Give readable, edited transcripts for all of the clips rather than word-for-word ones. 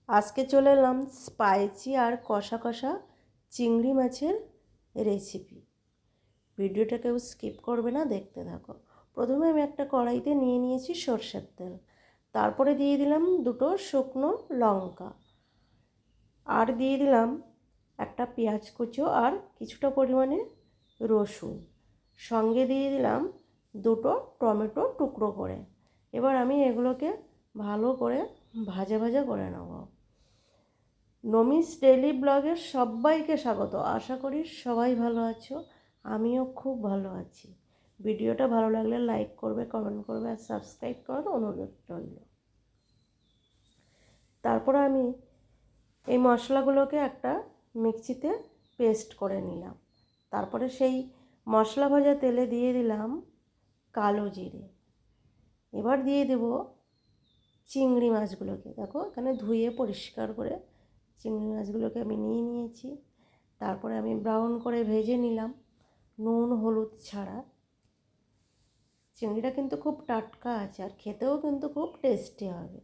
আজকে চলে এলাম স্পাইসি আর কষা কষা চিংড়ি মাছের রেসিপি। ভিডিওটা কেউ স্কিপ করবে না, দেখতে থাকো। প্রথমে আমি একটা কড়াইতে নিয়ে নিয়েছি সরষের তেল, তারপরে দিয়ে দিলাম দুটো শুকনো লঙ্কা, আর দিয়ে দিলাম একটা পেঁয়াজ কুচো আর কিছুটা পরিমাণে রসুন, সঙ্গে দিয়ে দিলাম দুটো টমেটো টুকরো করে। এবার আমি এগুলোকে ভালো করে ভাজা ভাজা করে নেব। নমিস ডেইলি ব্লগের সবাইকে স্বাগত। আশা করি সবাই ভালো আছো, আমিও খুব ভালো আছি। ভিডিওটা ভালো লাগলে লাইক করবে, কমেন্ট করবে আর সাবস্ক্রাইব করার অনুরোধ রইল। তারপরে আমি এই মশলাগুলোকে একটা মিক্সিতে পেস্ট করে নিলাম। তারপরে সেই মশলা ভাজা তেলে দিয়ে দিলাম কালো জিরে। এবার দিয়ে দেব চিংড়ি মাছগুলোকে। দেখো এখানে ধুয়ে পরিষ্কার করে চিংড়ি মাছগুলোকে আমি নিয়ে নিয়েছি। তারপরে আমি ব্রাউন করে ভেজে নিলাম, নুন হলুদ ছাড়া। চিংড়িটা কিন্তু খুব টাটকা আছে আর খেতেও কিন্তু খুব টেস্টি হবে।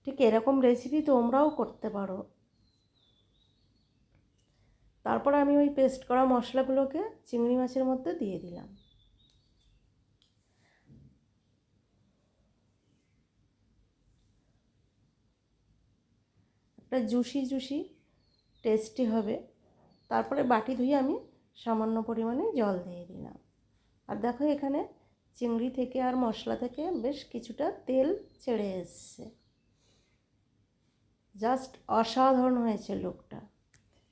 ঠিক এরকম রেসিপি তোমরাও করতে পারো। তারপর আমি ওই পেস্ট করা মশলাগুলোকে চিংড়ি মাছের মধ্যে দিয়ে দিলাম। একটা জুসি জুসি টেস্টি হবে। তারপরে বাটি ধুয়ে আমি সামান্য পরিমাণে জল দিয়ে দিলাম। আর দেখো এখানে চিংড়ি থেকে আর মশলা থেকে বেশ কিছুটা তেল ছেড়ে এসছে। জাস্ট অসাধারণ হয়েছে লুকটা,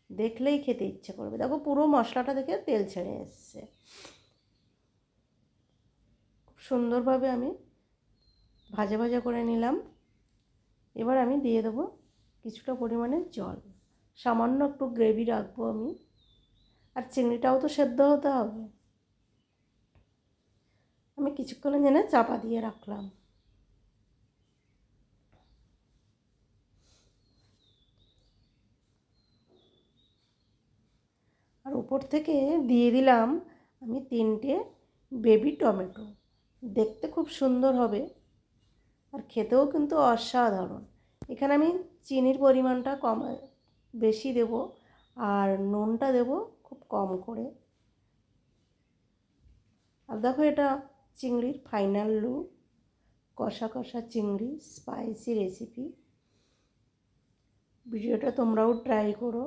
দেখলেই খেতে ইচ্ছে করবে। দেখো পুরো মশলাটা থেকে তেল ছেড়ে এসছে। খুব সুন্দরভাবে আমি ভাজা ভাজা করে নিলাম। এবার আমি দিয়ে দেবো কিছুটা পরিমাণে জল, সামান্য একটু গ্রেভি রাখবো আমি। আর চিংড়িটাও তো সেদ্ধ হতে হবে। আমি কিছুক্ষণের জন্য চাপা দিয়ে রাখলাম। আর উপর থেকে দিয়ে দিলাম আমি 3টে বেবি টমেটো। দেখতে খুব সুন্দর হবে আর খেতেও কিন্তু অসাধারণ। এখানে আমি চিনির পরিমাণটা বেশি দেব আর নুনটা দেব খুব কম করে। আর দেখো এটা চিংড়ির ফাইনাল লুক, কষা কষা চিংড়ি স্পাইসি রেসিপি। ভিডিওটা তোমরাও ট্রাই করো।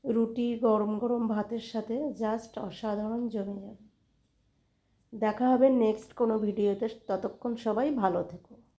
রুটি গরম গরম ভাতের সাথে জাস্ট অসাধারণ জমে যাবে। দেখা হবে নেক্সট কোনো ভিডিওতে। ততক্ষণ সবাই ভালো থেকো।